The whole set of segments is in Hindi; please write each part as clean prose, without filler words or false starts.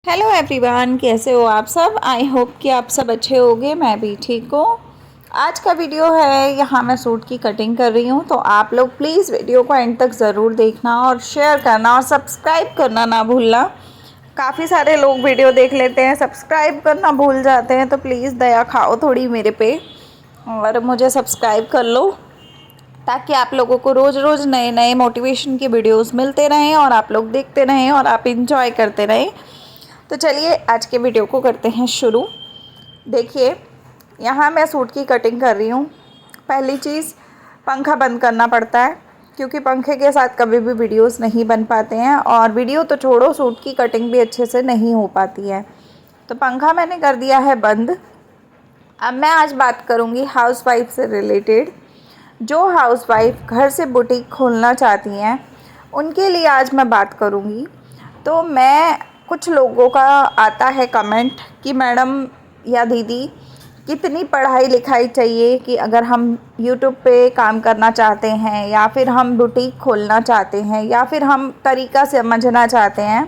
हेलो एवरीवन, कैसे हो आप सब। आई होप कि आप सब अच्छे होंगे। मैं भी ठीक हूँ। आज का वीडियो है, यहाँ मैं सूट की कटिंग कर रही हूँ, तो आप लोग प्लीज़ वीडियो को एंड तक ज़रूर देखना और शेयर करना और सब्सक्राइब करना ना भूलना। काफ़ी सारे लोग वीडियो देख लेते हैं, सब्सक्राइब करना भूल जाते हैं, तो प्लीज़ दया खाओ थोड़ी मेरे पे और मुझे सब्सक्राइब कर लो, ताकि आप लोगों को रोज़ रोज़ नए नए मोटिवेशन के वीडियोस मिलते रहें और आप लोग देखते रहें और आप इंजॉय करते रहें। तो चलिए आज के वीडियो को करते हैं शुरू। देखिए, यहाँ मैं सूट की कटिंग कर रही हूँ। पहली चीज़, पंखा बंद करना पड़ता है, क्योंकि पंखे के साथ कभी भी वीडियोस नहीं बन पाते हैं, और वीडियो तो छोड़ो, सूट की कटिंग भी अच्छे से नहीं हो पाती है। तो पंखा मैंने कर दिया है बंद। अब मैं आज बात करूँगी हाउसवाइफ से रिलेटेड। जो हाउसवाइफ घर से बुटीक खोलना चाहती हैं, उनके लिए आज मैं बात करूँगी। तो मैं कुछ लोगों का आता है कमेंट कि मैडम या दीदी, कितनी पढ़ाई लिखाई चाहिए कि अगर हम यूट्यूब पे काम करना चाहते हैं, या फिर हम बुटीक खोलना चाहते हैं, या फिर हम तरीका समझना चाहते हैं,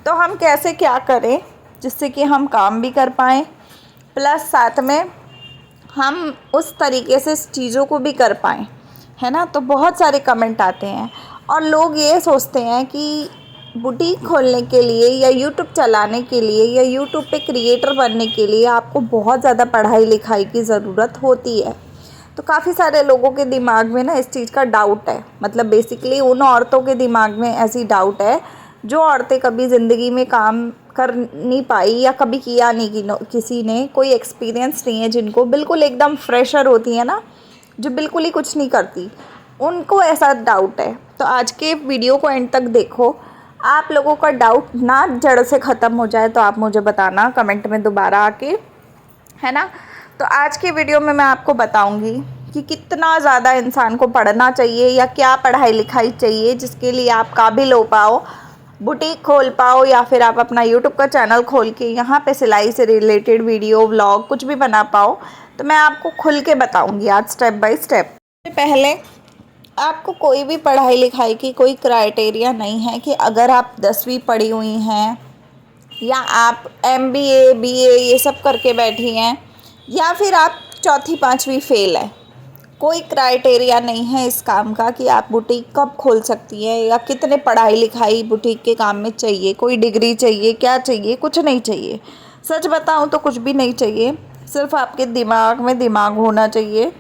तो हम कैसे क्या करें जिससे कि हम काम भी कर पाएँ, प्लस साथ में हम उस तरीके से चीज़ों को भी कर पाएँ, है ना। तो बहुत सारे कमेंट आते हैं और लोग ये सोचते हैं कि बुटीक खोलने के लिए या यूट्यूब चलाने के लिए या यूट्यूब पे क्रिएटर बनने के लिए आपको बहुत ज़्यादा पढ़ाई लिखाई की ज़रूरत होती है। तो काफ़ी सारे लोगों के दिमाग में ना इस चीज़ का डाउट है, मतलब बेसिकली उन औरतों के दिमाग में ऐसी डाउट है जो औरतें कभी ज़िंदगी में काम कर नहीं पाई या कभी किया नहीं, किसी ने कोई एक्सपीरियंस नहीं है, जिनको बिल्कुल एकदम फ्रेशर होती है ना, जो बिल्कुल ही कुछ नहीं करती, उनको ऐसा डाउट है। तो आज के वीडियो को एंड तक देखो, आप लोगों का डाउट ना जड़ से ख़त्म हो जाए तो आप मुझे बताना कमेंट में दोबारा आके, है ना। तो आज के वीडियो में मैं आपको बताऊंगी कि कितना ज़्यादा इंसान को पढ़ना चाहिए या क्या पढ़ाई लिखाई चाहिए जिसके लिए आप काबिल हो पाओ, बुटीक खोल पाओ, या फिर आप अपना यूट्यूब का चैनल खोल के यहाँ पे सिलाई से रिलेटेड वीडियो व्लॉग कुछ भी बना पाओ। तो मैं आपको खुल के बताऊंगी आज स्टेप बाय स्टेप। पहले, आपको कोई भी पढ़ाई लिखाई की कोई क्राइटेरिया नहीं है कि अगर आप 10वीं पढ़ी हुई हैं या आप MBA BA ये सब करके बैठी हैं, या फिर आप चौथी पाँचवीं फेल है। कोई क्राइटेरिया नहीं है इस काम का कि आप बुटीक कब खोल सकती हैं या कितने पढ़ाई लिखाई बुटीक के काम में चाहिए, कोई डिग्री चाहिए, क्या चाहिए, कुछ नहीं चाहिए। सच बताऊं तो कुछ भी नहीं चाहिए। सिर्फ आपके दिमाग में दिमाग होना चाहिए,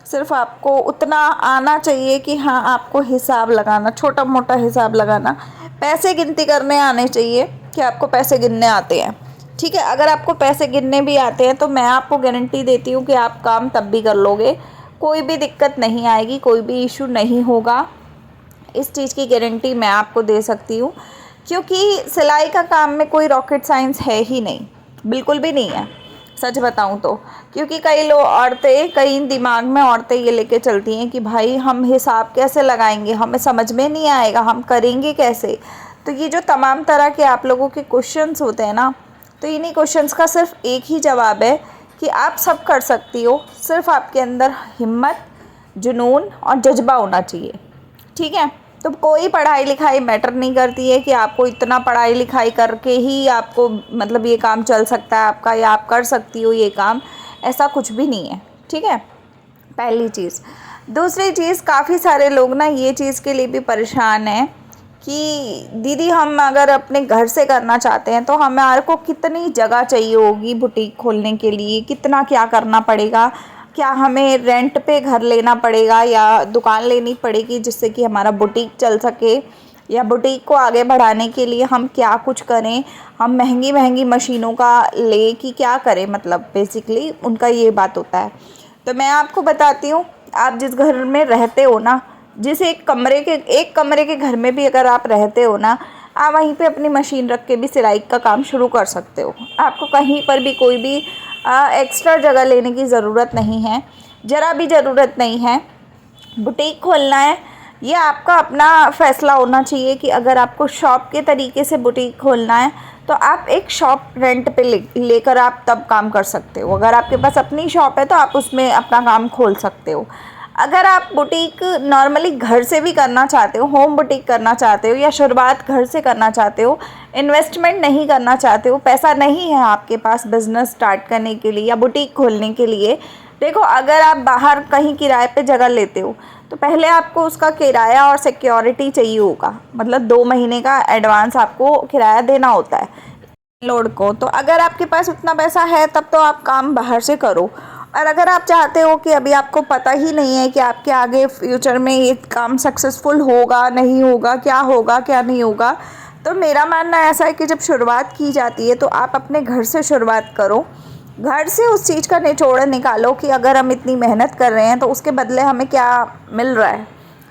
सिर्फ आपको उतना आना चाहिए कि हाँ, आपको हिसाब लगाना, छोटा मोटा हिसाब लगाना, पैसे गिनती करने आने चाहिए कि आपको पैसे गिनने आते हैं। ठीक है, अगर आपको पैसे गिनने भी आते हैं तो मैं आपको गारंटी देती हूँ कि आप काम तब भी कर लोगे, कोई भी दिक्कत नहीं आएगी, कोई भी इशू नहीं होगा। इस चीज़ की गारंटी मैं आपको दे सकती हूँ, क्योंकि सिलाई का काम में कोई रॉकेट साइंस है ही नहीं, बिल्कुल भी नहीं है, सच बताऊँ तो। क्योंकि कई लोग औरतें, कई दिमाग में औरतें ये लेके चलती हैं कि भाई हम हिसाब कैसे लगाएंगे, हमें समझ में नहीं आएगा, हम करेंगे कैसे। तो ये जो तमाम तरह के आप लोगों के क्वेश्चंस होते हैं ना, तो इन्हीं क्वेश्चंस का सिर्फ एक ही जवाब है कि आप सब कर सकती हो, सिर्फ आपके अंदर हिम्मत, जुनून और जज्बा होना चाहिए। ठीक है, तो कोई पढ़ाई लिखाई मैटर नहीं करती है कि आपको इतना पढ़ाई लिखाई करके ही आपको मतलब ये काम चल सकता है आपका, या आप कर सकती हो ये काम, ऐसा कुछ भी नहीं है। ठीक है, पहली चीज़। दूसरी चीज़, काफ़ी सारे लोग ना ये चीज़ के लिए भी परेशान हैं कि दीदी हम अगर अपने घर से करना चाहते हैं तो हमारे को कितनी जगह चाहिए होगी बुटीक खोलने के लिए, कितना क्या करना पड़ेगा, क्या हमें रेंट पे घर लेना पड़ेगा या दुकान लेनी पड़ेगी जिससे कि हमारा बुटीक चल सके, या बुटीक को आगे बढ़ाने के लिए हम क्या कुछ करें, हम महंगी महंगी मशीनों का ले कि क्या करें, मतलब बेसिकली उनका ये बात होता है। तो मैं आपको बताती हूँ, आप जिस घर में रहते हो ना, जिस एक कमरे के घर में भी अगर आप रहते हो ना, आप वहीं पे अपनी मशीन रख के भी सिलाई का काम शुरू कर सकते हो। आपको कहीं पर भी कोई भी एक्स्ट्रा जगह लेने की ज़रूरत नहीं है, ज़रा भी ज़रूरत नहीं है। बुटीक खोलना है, ये आपका अपना फ़ैसला होना चाहिए कि अगर आपको शॉप के तरीके से बुटीक खोलना है तो आप एक शॉप रेंट पे लेकर आप तब काम कर सकते हो। अगर आपके पास अपनी शॉप है तो आप उसमें अपना काम खोल सकते हो। अगर आप बुटीक नॉर्मली घर से भी करना चाहते हो, होम बुटीक करना चाहते हो, या शुरुआत घर से करना चाहते हो, इन्वेस्टमेंट नहीं करना चाहते हो, पैसा नहीं है आपके पास बिज़नेस स्टार्ट करने के लिए या बुटीक खोलने के लिए, देखो अगर आप बाहर कहीं किराए पे जगह लेते हो तो पहले आपको उसका किराया और सिक्योरिटी चाहिए होगा, मतलब 2 महीने का एडवांस आपको किराया देना होता है लैंडलॉर्ड को। तो अगर आपके पास उतना पैसा है तब तो आप काम बाहर से करो। और अगर आप चाहते हो कि अभी आपको पता ही नहीं है कि आपके आगे फ्यूचर में ये काम सक्सेसफुल होगा नहीं होगा, क्या नहीं होगा, तो मेरा मानना ऐसा है कि जब शुरुआत की जाती है तो आप अपने घर से शुरुआत करो। घर से उस चीज़ का निचोड़ निकालो कि अगर हम इतनी मेहनत कर रहे हैं तो उसके बदले हमें क्या मिल रहा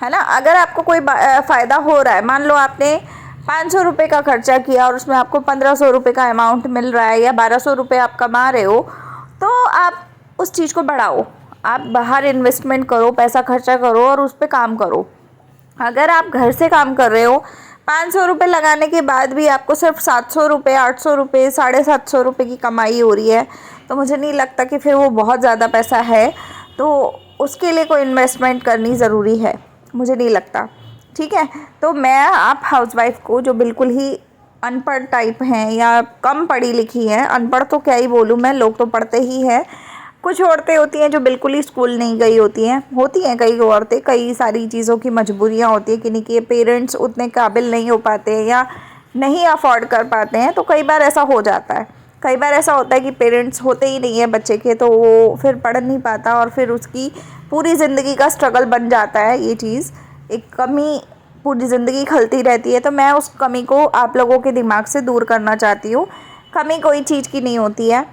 है ना। अगर आपको कोई फ़ायदा हो रहा है, मान लो आपने 500 रुपये का खर्चा किया और उसमें आपको 1500 रुपये का अमाउंट मिल रहा है या 1200 रुपये आप कमा रहे हो, तो आप उस चीज़ को बढ़ाओ, आप बाहर इन्वेस्टमेंट करो, पैसा खर्चा करो और उस पर काम करो। अगर आप घर से काम कर रहे हो, 500 रुपये लगाने के बाद भी आपको सिर्फ 700 रुपये, 800 रुपये, 750 रुपये की कमाई हो रही है, तो मुझे नहीं लगता कि फिर वो बहुत ज़्यादा पैसा है, तो उसके लिए कोई इन्वेस्टमेंट करनी ज़रूरी है, मुझे नहीं लगता। ठीक है, तो मैं आप हाउसवाइफ को जो बिल्कुल ही अनपढ़ टाइप हैं या कम पढ़ी लिखी हैं, अनपढ़ तो क्या ही बोलूँ मैं, लोग तो पढ़ते ही हैं, कुछ औरतें होती हैं जो बिल्कुल ही स्कूल नहीं गई होती हैं कई औरतें, कई सारी चीज़ों की मजबूरियां होती हैं, किन्हीं के पेरेंट्स उतने काबिल नहीं हो पाते या नहीं अफोर्ड कर पाते हैं, तो कई बार ऐसा हो जाता है। कई बार ऐसा होता है कि पेरेंट्स होते ही नहीं है बच्चे के, तो वो फिर पढ़ नहीं पाता और फिर उसकी पूरी ज़िंदगी का स्ट्रगल बन जाता है। ये चीज़ एक कमी पूरी ज़िंदगी खलती रहती है, तो मैं उस कमी को आप लोगों के दिमाग से दूर करना चाहती हूँ। कमी कोई चीज़ की नहीं होती है,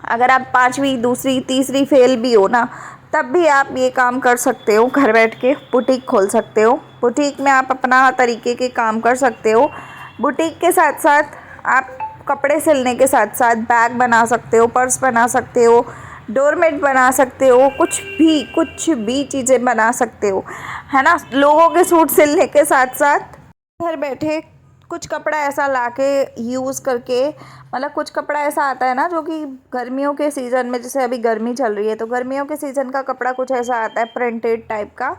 अगर आप 5वीं, दूसरी, तीसरी फेल भी हो ना, तब भी आप ये काम कर सकते हो, घर बैठ के बुटीक खोल सकते हो। बुटीक में आप अपना तरीके के काम कर सकते हो। बुटीक के साथ साथ आप कपड़े सिलने के साथ साथ बैग बना सकते हो, पर्स बना सकते हो, डोरमेट बना सकते हो, कुछ भी चीज़ें बना सकते हो, है ना। लोगों के सूट सिलने के साथ साथ घर बैठे कुछ कपड़ा ऐसा लाके यूज़ करके, मतलब कुछ कपड़ा ऐसा आता है ना जो कि गर्मियों के सीज़न में, जैसे अभी गर्मी चल रही है तो गर्मियों के सीज़न का कपड़ा कुछ ऐसा आता है प्रिंटेड टाइप का,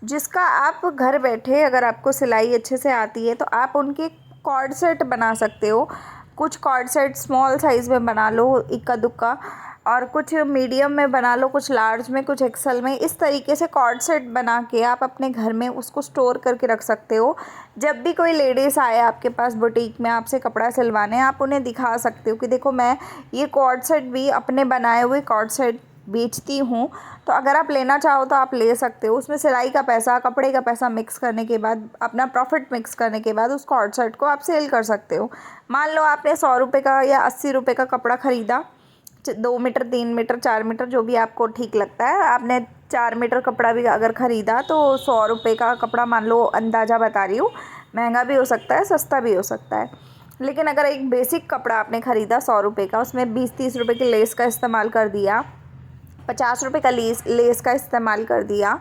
जिसका आप घर बैठे, अगर आपको सिलाई अच्छे से आती है तो आप उनके कॉर्ड सेट बना सकते हो। कुछ कॉर्ड सेट स्मॉल साइज़ में बना लो इक्का दुक्का, और कुछ मीडियम में बना लो, कुछ लार्ज में, कुछ एक्सल में। इस तरीके से कॉर्ड सेट बना के आप अपने घर में उसको स्टोर करके रख सकते हो। जब भी कोई लेडीज़ आए आपके पास बुटीक में आपसे कपड़ा सिलवाने, आप उन्हें दिखा सकते हो कि देखो मैं ये कॉर्ड सेट भी अपने बनाए हुए कॉर्ड सेट बेचती हूँ, तो अगर आप लेना चाहो तो आप ले सकते हो। उसमें सिलाई का पैसा, कपड़े का पैसा मिक्स करने के बाद, अपना प्रॉफिट मिक्स करने के बाद उस कॉर्ड सेट को आप सेल कर सकते हो। मान लो आपने 100 रुपये का या 80 रुपये का कपड़ा ख़रीदा, 2 मीटर, 3 मीटर, 4 मीटर, जो भी आपको ठीक लगता है, आपने 4 मीटर कपड़ा भी अगर ख़रीदा तो 100 रुपये का कपड़ा, मान लो अंदाज़ा बता रही हूँ, महंगा भी हो सकता है, सस्ता भी हो सकता है। लेकिन अगर एक बेसिक कपड़ा आपने ख़रीदा 100 रुपये का, उसमें 20-30 रुपये की लेस का इस्तेमाल कर दिया, 50 रुपये का लेस का इस्तेमाल कर दिया,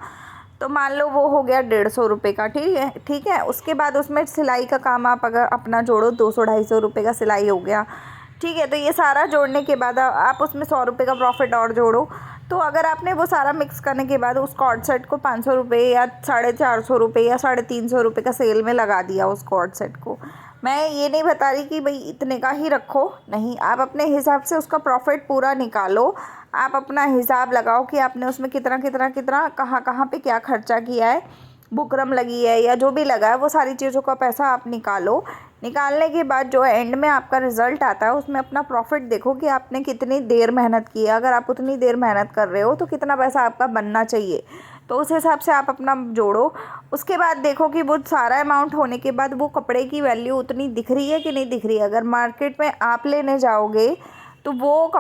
तो मान लो वो हो गया 150 रुपये का। ठीक है। उसके बाद उसमें सिलाई का काम आप अगर अपना जोड़ो, 200-250 रुपये का सिलाई हो गया। ठीक है, तो ये सारा जोड़ने के बाद आप उसमें 100 रुपये का प्रॉफिट और जोड़ो, तो अगर आपने वो सारा मिक्स करने के बाद उस कॉर्ड सेट को 500 रुपये या 450 रुपये या 350 रुपये का सेल में लगा दिया उस कॉर्ड सेट को, मैं ये नहीं बता रही कि भाई इतने का ही रखो, नहीं, आप अपने हिसाब से उसका प्रॉफिट पूरा निकालो। आप अपना हिसाब लगाओ कि आपने उसमें कितना कितना कितना कहाँ पे क्या खर्चा किया है, बुकरम लगी है या जो भी लगा है, वो सारी चीज़ों का पैसा आप निकालो। निकालने के बाद जो एंड में आपका रिज़ल्ट आता है उसमें अपना प्रॉफिट देखो कि आपने कितनी देर मेहनत की है। अगर आप उतनी देर मेहनत कर रहे हो तो कितना पैसा आपका बनना चाहिए, तो उस हिसाब से आप अपना जोड़ो। उसके बाद देखो कि वो सारा अमाउंट होने के बाद वो कपड़े की वैल्यू उतनी दिख रही है कि नहीं दिख रही है। अगर मार्केट में आप लेने जाओगे तो वो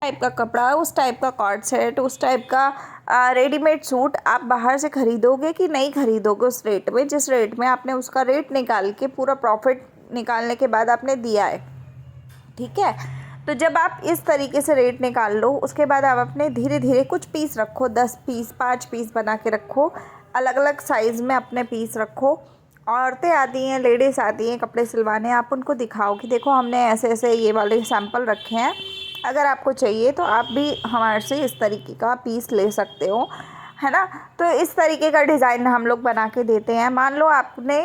टाइप का कपड़ा, उस टाइप का कॉर्ड सेट, उस टाइप का रेडीमेड सूट आप बाहर से ख़रीदोगे कि नहीं ख़रीदोगे उस रेट में, जिस रेट में आपने उसका रेट निकाल के पूरा प्रॉफिट निकालने के बाद आपने दिया है। ठीक है, तो जब आप इस तरीके से रेट निकाल लो, उसके बाद आप अपने धीरे धीरे कुछ पीस रखो, 10 पीस, 5 पीस बना के रखो, अलग अलग साइज़ में अपने पीस रखो। औरतें आती हैं, लेडीज़ आती हैं कपड़े सिलवाने, आप उनको दिखाओ कि देखो हमने ऐसे ऐसे ये वाले सैंपल रखे हैं, अगर आपको चाहिए तो आप भी हमारे से इस तरीके का पीस ले सकते हो, है ना। तो इस तरीके का डिज़ाइन हम लोग बना के देते हैं। मान लो आपने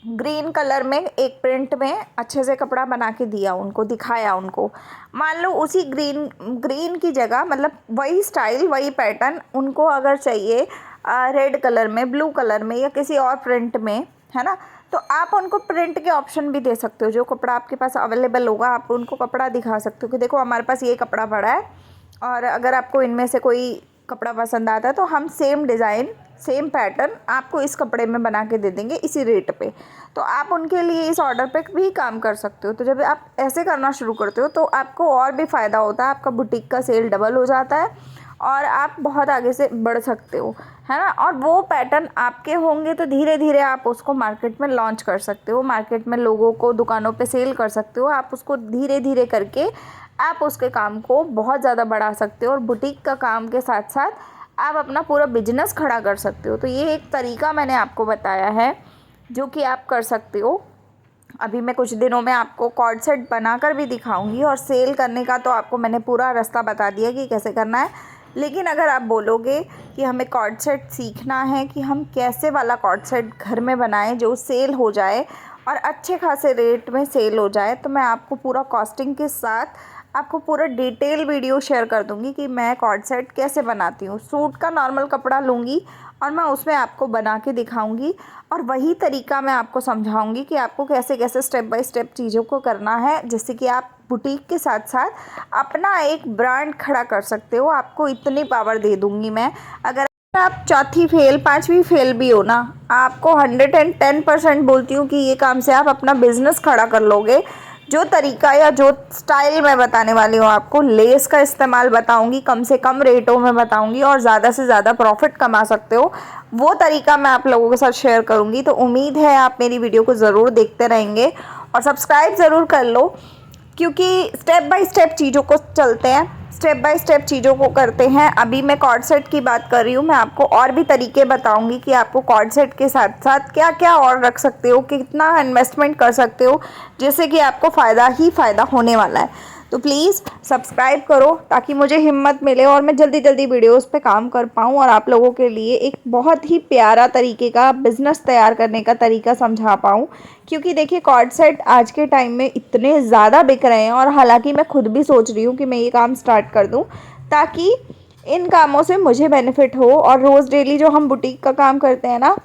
ग्रीन कलर में एक प्रिंट में अच्छे से कपड़ा बना के दिया उनको, दिखाया उनको, मान लो उसी ग्रीन की जगह मतलब वही स्टाइल वही पैटर्न उनको अगर चाहिए रेड कलर में, ब्लू कलर में या किसी और प्रिंट में, है ना, तो आप उनको प्रिंट के ऑप्शन भी दे सकते हो। जो कपड़ा आपके पास अवेलेबल होगा आप उनको कपड़ा दिखा सकते हो कि देखो हमारे पास ये कपड़ा पड़ा है और अगर आपको इनमें से कोई कपड़ा पसंद आता है तो हम सेम डिज़ाइन सेम पैटर्न आपको इस कपड़े में बना के दे देंगे इसी रेट पे। तो आप उनके लिए इस ऑर्डर पे भी काम कर सकते हो। तो जब आप ऐसे करना शुरू करते हो तो आपको और भी फ़ायदा होता है, आपका बुटीक का सेल डबल हो जाता है और आप बहुत आगे से बढ़ सकते हो, है ना। और वो पैटर्न आपके होंगे तो धीरे धीरे आप उसको मार्केट में लॉन्च कर सकते हो, मार्केट में लोगों को दुकानों पे सेल कर सकते हो। आप उसको धीरे धीरे करके आप उसके काम को बहुत ज़्यादा बढ़ा सकते हो और बुटीक का काम के साथ साथ आप अपना पूरा बिजनेस खड़ा कर सकते हो। तो ये एक तरीका मैंने आपको बताया है जो कि आप कर सकते हो। अभी मैं कुछ दिनों में आपको कॉर्ड सेट बनाकर भी दिखाऊंगी और सेल करने का तो आपको मैंने पूरा रास्ता बता दिया कि कैसे करना है। लेकिन अगर आप बोलोगे कि हमें कॉर्ड सेट सीखना है कि हम कैसे वाला कॉर्ड सेट घर में बनाएं जो सेल हो जाए और अच्छे खासे रेट में सेल हो जाए, तो मैं आपको पूरा कॉस्टिंग के साथ आपको पूरा डिटेल वीडियो शेयर कर दूंगी कि मैं कॉर्ड सेट कैसे बनाती हूँ। सूट का नॉर्मल कपड़ा लूँगी और मैं उसमें आपको बना के दिखाऊंगी और वही तरीका मैं आपको समझाऊंगी कि आपको कैसे कैसे स्टेप बाय स्टेप चीज़ों को करना है, जिससे कि आप बुटीक के साथ साथ अपना एक ब्रांड खड़ा कर सकते हो। आपको इतनी पावर दे दूँगी मैं। अगर आप चौथी फेल पांचवी फेल भी हो ना, आपको 110% बोलती हूँ कि ये काम से आप अपना बिजनेस खड़ा कर लोगे। जो तरीका या जो स्टाइल मैं बताने वाली हूँ आपको, लेस का इस्तेमाल बताऊंगी, कम से कम रेटों में बताऊंगी और ज़्यादा से ज़्यादा प्रॉफिट कमा सकते हो, वो तरीका मैं आप लोगों के साथ शेयर करूंगी। तो उम्मीद है आप मेरी वीडियो को ज़रूर देखते रहेंगे और सब्सक्राइब ज़रूर कर लो, क्योंकि स्टेप बाय स्टेप चीज़ों को चलते हैं, स्टेप बाय स्टेप चीज़ों को करते हैं। अभी मैं कॉर्ड सेट की बात कर रही हूँ, मैं आपको और भी तरीके बताऊंगी कि आपको कॉर्ड सेट के साथ साथ क्या क्या और रख सकते हो, कितना इन्वेस्टमेंट कर सकते हो, जिससे कि आपको फ़ायदा ही फ़ायदा होने वाला है। तो प्लीज़ सब्सक्राइब करो ताकि मुझे हिम्मत मिले और मैं जल्दी जल्दी वीडियोस पे काम कर पाऊँ और आप लोगों के लिए एक बहुत ही प्यारा तरीके का बिज़नेस तैयार करने का तरीका समझा पाऊँ। क्योंकि देखिए कॉर्ड सेट आज के टाइम में इतने ज़्यादा बिक रहे हैं और हालांकि मैं खुद भी सोच रही हूँ कि मैं ये काम स्टार्ट कर दूँ ताकि इन कामों से मुझे बेनिफिट हो। और रोज़ डेली जो हम बुटीक का काम करते हैं ना,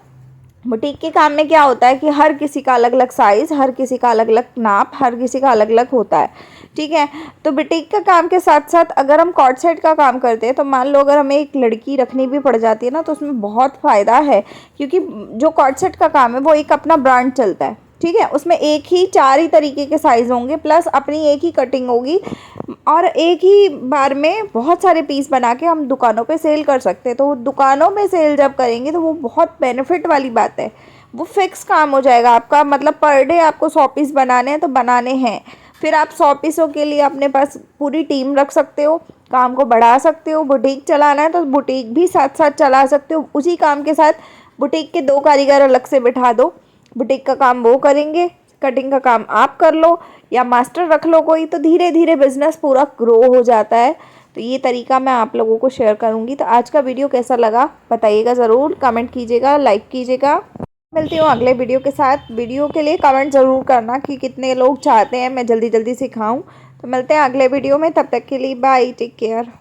बुटीक के काम में क्या होता है कि हर किसी का अलग अलग साइज़, हर किसी का अलग अलग नाप, हर किसी का अलग अलग होता है, ठीक है। तो बुटीक का काम के साथ साथ अगर हम कॉर्ड सेट का काम करते हैं तो मान लो अगर हमें एक लड़की रखनी भी पड़ जाती है ना, तो उसमें बहुत फ़ायदा है। क्योंकि जो कॉर्ड सेट का काम है वो एक अपना ब्रांड चलता है, ठीक है। उसमें एक ही 4 ही तरीके के साइज़ होंगे, प्लस अपनी एक ही कटिंग होगी और एक ही बार में बहुत सारे पीस बना के हम दुकानों पे सेल कर सकते हैं। तो दुकानों में सेल जब करेंगे तो वो बहुत बेनिफिट वाली बात है, वो फिक्स काम हो जाएगा आपका। मतलब पर डे आपको 100 पीस बनाने हैं तो बनाने हैं, फिर आप 100 पीसों के लिए अपने पास पूरी टीम रख सकते हो, काम को बढ़ा सकते हो। बुटीक चलाना है तो बुटीक भी साथ साथ चला सकते हो, उसी काम के साथ बुटीक के 2 कारीगर अलग से बिठा दो, बुटीक का काम वो करेंगे, कटिंग का काम आप कर लो या मास्टर रख लो कोई, तो धीरे धीरे बिजनेस पूरा ग्रो हो जाता है। तो ये तरीका मैं आप लोगों को शेयर करूँगी। तो आज का वीडियो कैसा लगा बताइएगा ज़रूर, कमेंट कीजिएगा, लाइक कीजिएगा। मिलती हूँ अगले वीडियो के साथ। वीडियो के लिए कमेंट ज़रूर करना कि कितने लोग चाहते हैं मैं जल्दी जल्दी सिखाऊँ। तो मिलते हैं अगले वीडियो में, तब तक के लिए बाय, टेक केयर।